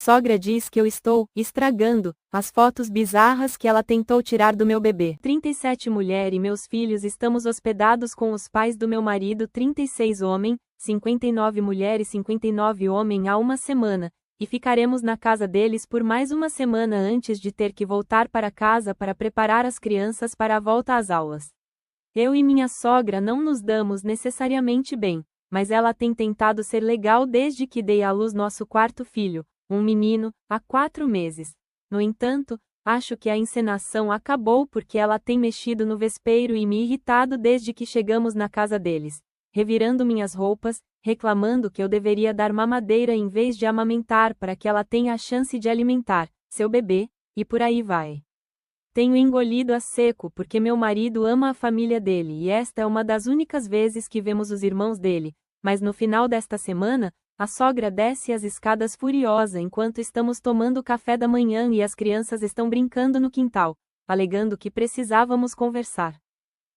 Sogra diz que eu estou estragando as fotos bizarras que ela tentou tirar do meu bebê. 37 mulher e meus filhos estamos hospedados com os pais do meu marido 36 homem, 59 mulher e 59 homem há uma semana, e ficaremos na casa deles por mais uma semana antes de ter que voltar para casa para preparar as crianças para a volta às aulas. Eu e minha sogra não nos damos necessariamente bem, mas ela tem tentado ser legal desde que dei à luz nosso quarto filho, um menino, há 4 meses. No entanto, acho que a encenação acabou porque ela tem mexido no vespeiro e me irritado desde que chegamos na casa deles, revirando minhas roupas, reclamando que eu deveria dar mamadeira em vez de amamentar para que ela tenha a chance de alimentar seu bebê, e por aí vai. Tenho engolido a seco porque meu marido ama a família dele e esta é uma das únicas vezes que vemos os irmãos dele, mas no final desta semana, a sogra desce as escadas furiosa enquanto estamos tomando café da manhã e as crianças estão brincando no quintal, alegando que precisávamos conversar.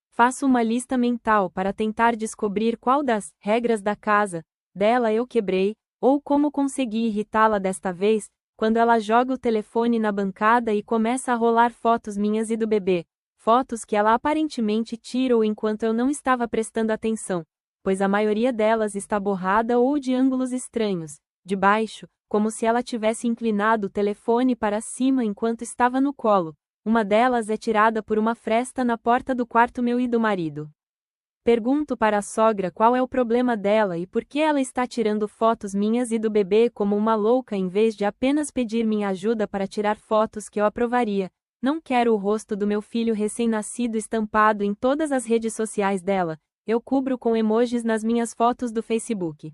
Faço uma lista mental para tentar descobrir qual das regras da casa dela eu quebrei, ou como consegui irritá-la desta vez, quando ela joga o telefone na bancada e começa a rolar fotos minhas e do bebê, fotos que ela aparentemente tirou enquanto eu não estava prestando atenção, pois a maioria delas está borrada ou de ângulos estranhos, de baixo, como se ela tivesse inclinado o telefone para cima enquanto estava no colo. Uma delas é tirada por uma fresta na porta do quarto meu e do marido. Pergunto para a sogra qual é o problema dela e por que ela está tirando fotos minhas e do bebê como uma louca em vez de apenas pedir minha ajuda para tirar fotos que eu aprovaria. Não quero o rosto do meu filho recém-nascido estampado em todas as redes sociais dela. Eu cubro com emojis nas minhas fotos do Facebook.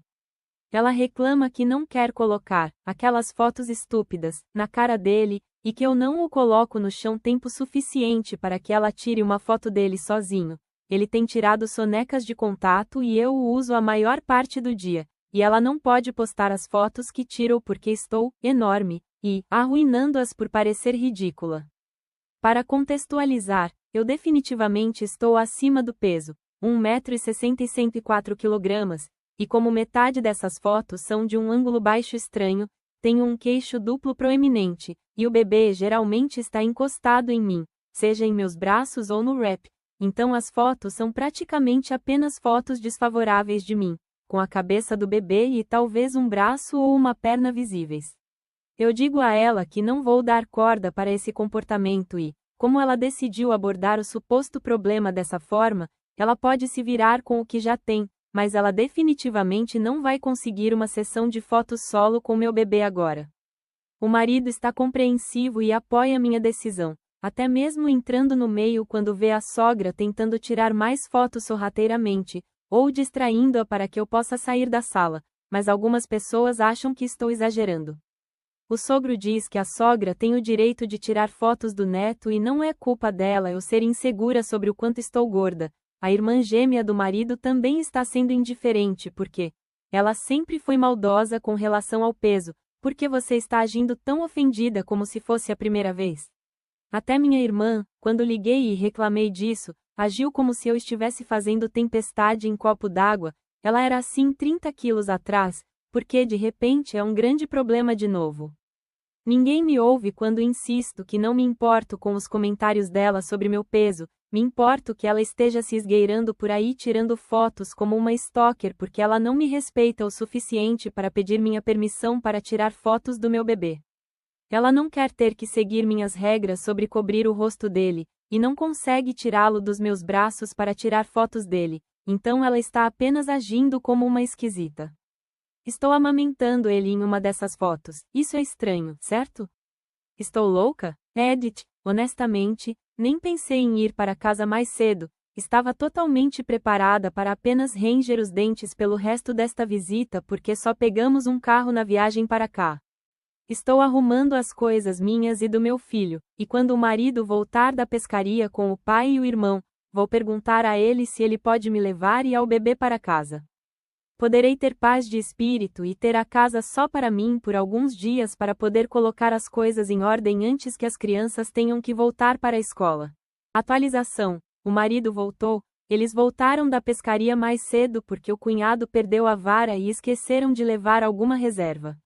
Ela reclama que não quer colocar aquelas fotos estúpidas na cara dele, e que eu não o coloco no chão tempo suficiente para que ela tire uma foto dele sozinho. Ele tem tirado sonecas de contato e eu o uso a maior parte do dia, e ela não pode postar as fotos que tiro porque estou enorme, e arruinando-as por parecer ridícula. Para contextualizar, eu definitivamente estou acima do peso. 1,60 m e 104 kg, e como metade dessas fotos são de um ângulo baixo estranho, tenho um queixo duplo proeminente, e o bebê geralmente está encostado em mim, seja em meus braços ou no wrap, então as fotos são praticamente apenas fotos desfavoráveis de mim, com a cabeça do bebê e talvez um braço ou uma perna visíveis. Eu digo a ela que não vou dar corda para esse comportamento e, como ela decidiu abordar o suposto problema dessa forma, ela pode se virar com o que já tem, mas ela definitivamente não vai conseguir uma sessão de fotos solo com meu bebê agora. O marido está compreensivo e apoia minha decisão, até mesmo entrando no meio quando vê a sogra tentando tirar mais fotos sorrateiramente, ou distraindo-a para que eu possa sair da sala, mas algumas pessoas acham que estou exagerando. O sogro diz que a sogra tem o direito de tirar fotos do neto e não é culpa dela eu ser insegura sobre o quanto estou gorda. A irmã gêmea do marido também está sendo indiferente porque ela sempre foi maldosa com relação ao peso. Por que você está agindo tão ofendida como se fosse a primeira vez? Até minha irmã, quando liguei e reclamei disso, agiu como se eu estivesse fazendo tempestade em copo d'água. Ela era assim 30 quilos atrás, porque de repente é um grande problema de novo. Ninguém me ouve quando insisto que não me importo com os comentários dela sobre meu peso. Me importo que ela esteja se esgueirando por aí tirando fotos como uma stalker porque ela não me respeita o suficiente para pedir minha permissão para tirar fotos do meu bebê. Ela não quer ter que seguir minhas regras sobre cobrir o rosto dele, e não consegue tirá-lo dos meus braços para tirar fotos dele, então ela está apenas agindo como uma esquisita. Estou amamentando ele em uma dessas fotos, isso é estranho, certo? Estou louca? Edith, honestamente, nem pensei em ir para casa mais cedo, estava totalmente preparada para apenas ranger os dentes pelo resto desta visita porque só pegamos um carro na viagem para cá. Estou arrumando as coisas minhas e do meu filho, e quando o marido voltar da pescaria com o pai e o irmão, vou perguntar a ele se ele pode me levar e ao bebê para casa. Poderei ter paz de espírito e ter a casa só para mim por alguns dias para poder colocar as coisas em ordem antes que as crianças tenham que voltar para a escola. Atualização: o marido voltou, eles voltaram da pescaria mais cedo porque o cunhado perdeu a vara e esqueceram de levar alguma reserva.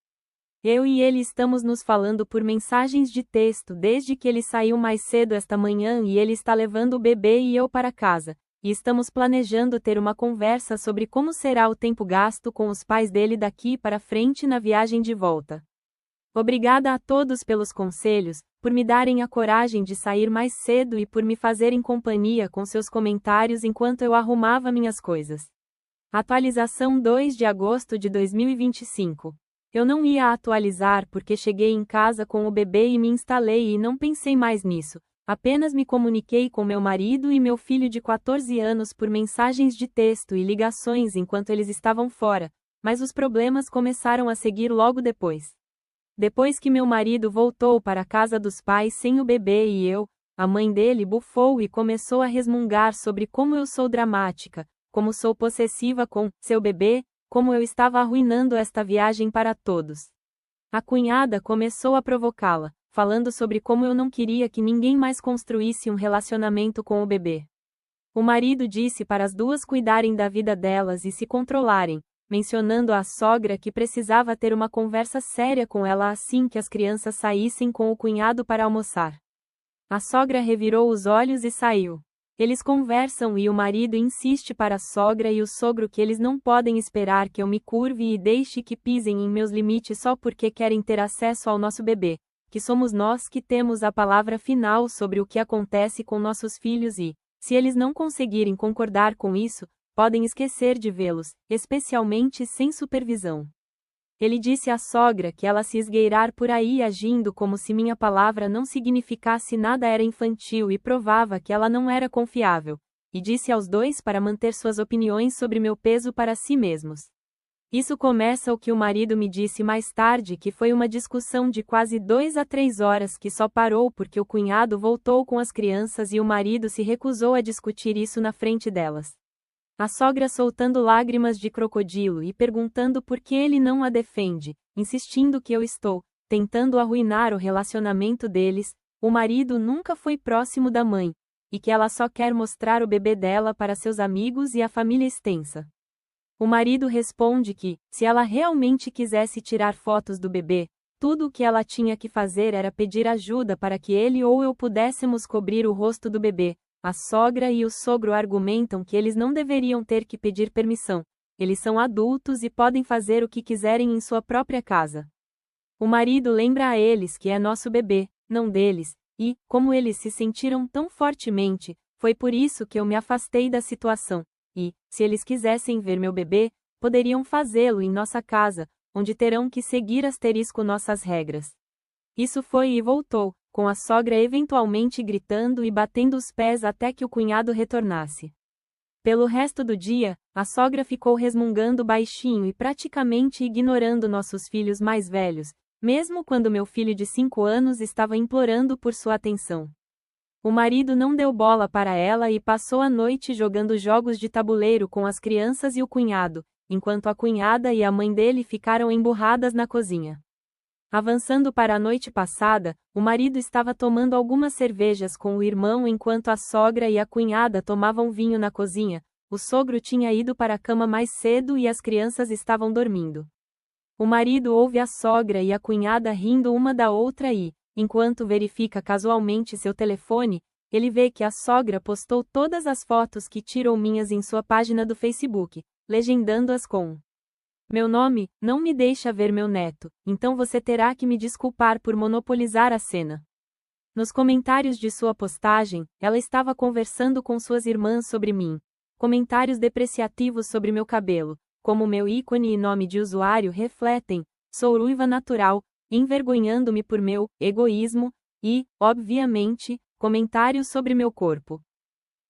Eu e ele estamos nos falando por mensagens de texto desde que ele saiu mais cedo esta manhã e ele está levando o bebê e eu para casa, e estamos planejando ter uma conversa sobre como será o tempo gasto com os pais dele daqui para frente na viagem de volta. Obrigada a todos pelos conselhos, por me darem a coragem de sair mais cedo e por me fazerem companhia com seus comentários enquanto eu arrumava minhas coisas. Atualização 2 de agosto de 2025. Eu não ia atualizar porque cheguei em casa com o bebê e me instalei e não pensei mais nisso. Apenas me comuniquei com meu marido e meu filho de 14 anos por mensagens de texto e ligações enquanto eles estavam fora, mas os problemas começaram a seguir logo depois. Depois que meu marido voltou para a casa dos pais sem o bebê e eu, a mãe dele bufou e começou a resmungar sobre como eu sou dramática, como sou possessiva com seu bebê, como eu estava arruinando esta viagem para todos. A cunhada começou a provocá-la, falando sobre como eu não queria que ninguém mais construísse um relacionamento com o bebê. O marido disse para as duas cuidarem da vida delas e se controlarem, mencionando à sogra que precisava ter uma conversa séria com ela assim que as crianças saíssem com o cunhado para almoçar. A sogra revirou os olhos e saiu. Eles conversam e o marido insiste para a sogra e o sogro que eles não podem esperar que eu me curve e deixe que pisem em meus limites só porque querem ter acesso ao nosso bebê, que somos nós que temos a palavra final sobre o que acontece com nossos filhos e, se eles não conseguirem concordar com isso, podem esquecer de vê-los, especialmente sem supervisão. Ele disse à sogra que ela se esgueirar por aí agindo como se minha palavra não significasse nada era infantil e provava que ela não era confiável, e disse aos dois para manter suas opiniões sobre meu peso para si mesmos. Isso começa o que o marido me disse mais tarde que foi uma discussão de quase 2 a 3 horas que só parou porque o cunhado voltou com as crianças e o marido se recusou a discutir isso na frente delas. A sogra soltando lágrimas de crocodilo e perguntando por que ele não a defende, insistindo que eu estou tentando arruinar o relacionamento deles, o marido nunca foi próximo da mãe, e que ela só quer mostrar o bebê dela para seus amigos e a família extensa. O marido responde que, se ela realmente quisesse tirar fotos do bebê, tudo o que ela tinha que fazer era pedir ajuda para que ele ou eu pudéssemos cobrir o rosto do bebê. A sogra e o sogro argumentam que eles não deveriam ter que pedir permissão, eles são adultos e podem fazer o que quiserem em sua própria casa. O marido lembra a eles que é nosso bebê, não deles, e, como eles se sentiram tão fortemente, foi por isso que eu me afastei da situação, e, se eles quisessem ver meu bebê, poderiam fazê-lo em nossa casa, onde terão que seguir nossas regras. Isso foi e voltou, com a sogra eventualmente gritando e batendo os pés até que o cunhado retornasse. Pelo resto do dia, a sogra ficou resmungando baixinho e praticamente ignorando nossos filhos mais velhos, mesmo quando meu filho de 5 anos estava implorando por sua atenção. O marido não deu bola para ela e passou a noite jogando jogos de tabuleiro com as crianças e o cunhado, enquanto a cunhada e a mãe dele ficaram emburradas na cozinha. Avançando para a noite passada, o marido estava tomando algumas cervejas com o irmão enquanto a sogra e a cunhada tomavam vinho na cozinha. O sogro tinha ido para a cama mais cedo e as crianças estavam dormindo. O marido ouve a sogra e a cunhada rindo uma da outra e, enquanto verifica casualmente seu telefone, ele vê que a sogra postou todas as fotos que tirou minhas em sua página do Facebook, legendando-as com: "Meu nome, não me deixa ver meu neto, então você terá que me desculpar por monopolizar a cena." Nos comentários de sua postagem, ela estava conversando com suas irmãs sobre mim. Comentários depreciativos sobre meu cabelo, como meu ícone e nome de usuário refletem, sou ruiva natural, envergonhando-me por meu egoísmo, e, obviamente, comentários sobre meu corpo.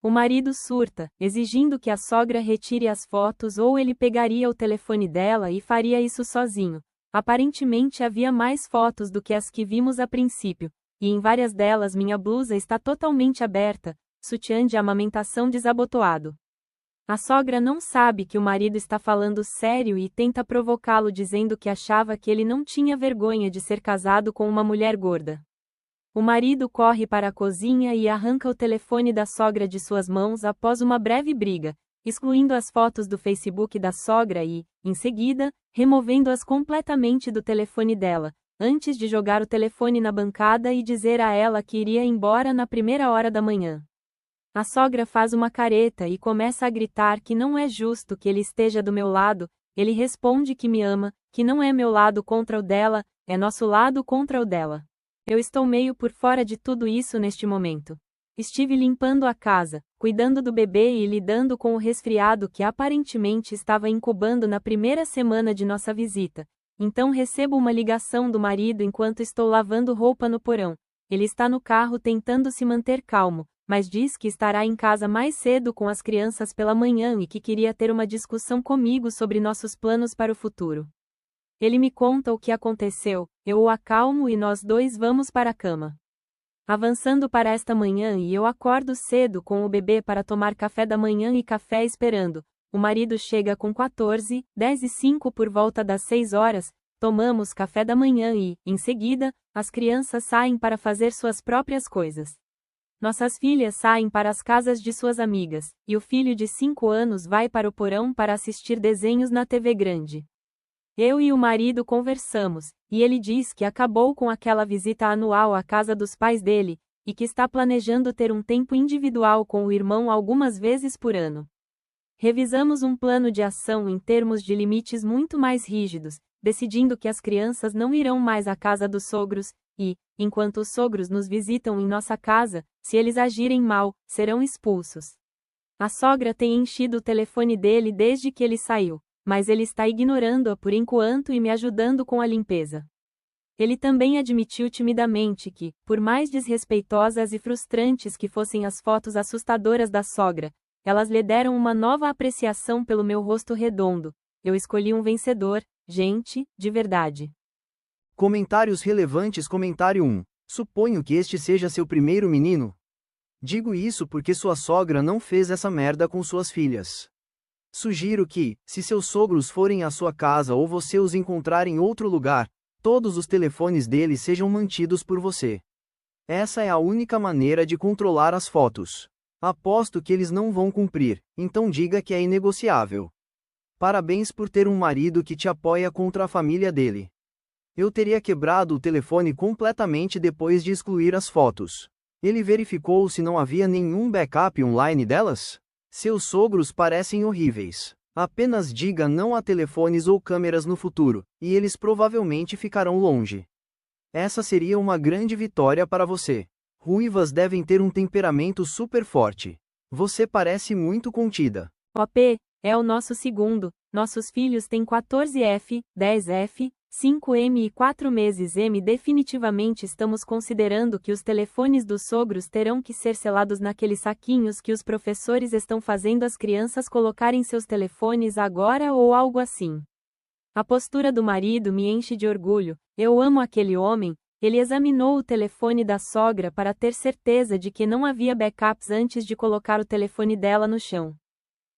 O marido surta, exigindo que a sogra retire as fotos ou ele pegaria o telefone dela e faria isso sozinho. Aparentemente havia mais fotos do que as que vimos a princípio, e em várias delas minha blusa está totalmente aberta, sutiã de amamentação desabotoado. A sogra não sabe que o marido está falando sério e tenta provocá-lo dizendo que achava que ele não tinha vergonha de ser casado com uma mulher gorda. O marido corre para a cozinha e arranca o telefone da sogra de suas mãos após uma breve briga, excluindo as fotos do Facebook da sogra e, em seguida, removendo-as completamente do telefone dela, antes de jogar o telefone na bancada e dizer a ela que iria embora na primeira hora da manhã. A sogra faz uma careta e começa a gritar que não é justo que ele esteja do meu lado. Ele responde que me ama, que não é meu lado contra o dela, é nosso lado contra o dela. Eu estou meio por fora de tudo isso neste momento. Estive limpando a casa, cuidando do bebê e lidando com o resfriado que aparentemente estava incubando na primeira semana de nossa visita. Então recebo uma ligação do marido enquanto estou lavando roupa no porão. Ele está no carro tentando se manter calmo, mas diz que estará em casa mais cedo com as crianças pela manhã e que queria ter uma discussão comigo sobre nossos planos para o futuro. Ele me conta o que aconteceu, eu o acalmo e nós dois vamos para a cama. Avançando para esta manhã e eu acordo cedo com o bebê para tomar café da manhã e café esperando. O marido chega com 10:05 por volta das 6 horas, tomamos café da manhã e, em seguida, as crianças saem para fazer suas próprias coisas. Nossas filhas saem para as casas de suas amigas, e o filho de 5 anos vai para o porão para assistir desenhos na TV grande. Eu e o marido conversamos, e ele diz que acabou com aquela visita anual à casa dos pais dele, e que está planejando ter um tempo individual com o irmão algumas vezes por ano. Revisamos um plano de ação em termos de limites muito mais rígidos, decidindo que as crianças não irão mais à casa dos sogros, e, enquanto os sogros nos visitam em nossa casa, se eles agirem mal, serão expulsos. A sogra tem enchido o telefone dele desde que ele saiu, mas ele está ignorando-a por enquanto e me ajudando com a limpeza. Ele também admitiu timidamente que, por mais desrespeitosas e frustrantes que fossem as fotos assustadoras da sogra, elas lhe deram uma nova apreciação pelo meu rosto redondo. Eu escolhi um vencedor, gente, de verdade. Comentários relevantes. Comentário 1. Suponho que este seja seu primeiro menino. Digo isso porque sua sogra não fez essa merda com suas filhas. Sugiro que, se seus sogros forem à sua casa ou você os encontrar em outro lugar, todos os telefones deles sejam mantidos por você. Essa é a única maneira de controlar as fotos. Aposto que eles não vão cumprir, então diga que é inegociável. Parabéns por ter um marido que te apoia contra a família dele. Eu teria quebrado o telefone completamente depois de excluir as fotos. Ele verificou se não havia nenhum backup online delas? Seus sogros parecem horríveis. Apenas diga não a telefones ou câmeras no futuro, e eles provavelmente ficarão longe. Essa seria uma grande vitória para você. Ruivas devem ter um temperamento super forte. Você parece muito contida. OP, é o nosso segundo. Nossos filhos têm 14F, 10F, 5M e 4 meses M. Definitivamente estamos considerando que os telefones dos sogros terão que ser selados naqueles saquinhos que os professores estão fazendo as crianças colocarem seus telefones agora ou algo assim. A postura do marido me enche de orgulho. Eu amo aquele homem. Ele examinou o telefone da sogra para ter certeza de que não havia backups antes de colocar o telefone dela no chão.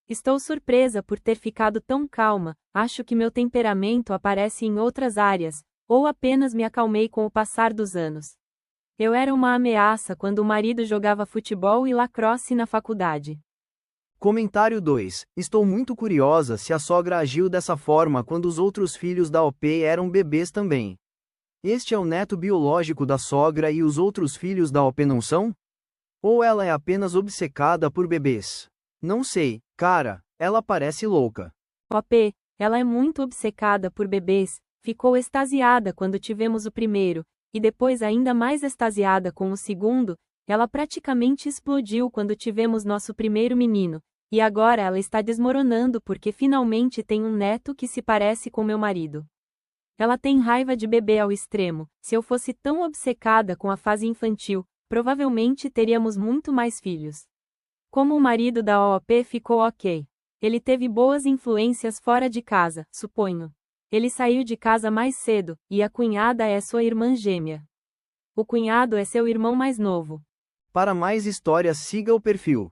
Estou surpresa por ter ficado tão calma, acho que meu temperamento aparece em outras áreas, ou apenas me acalmei com o passar dos anos. Eu era uma ameaça quando o marido jogava futebol e lacrosse na faculdade. Comentário 2. Estou muito curiosa se a sogra agiu dessa forma quando os outros filhos da OP eram bebês também. Este é o neto biológico da sogra e os outros filhos da OP não são? Ou ela é apenas obcecada por bebês? Não sei, cara, ela parece louca. OP, ela é muito obcecada por bebês, ficou extasiada quando tivemos o primeiro, e depois ainda mais extasiada com o segundo, ela praticamente explodiu quando tivemos nosso primeiro menino, e agora ela está desmoronando porque finalmente tem um neto que se parece com meu marido. Ela tem raiva de bebê ao extremo. Se eu fosse tão obcecada com a fase infantil, provavelmente teríamos muito mais filhos. Como o marido da OP ficou ok. Ele teve boas influências fora de casa, suponho. Ele saiu de casa mais cedo, e a cunhada é sua irmã gêmea. O cunhado é seu irmão mais novo. Para mais histórias siga o perfil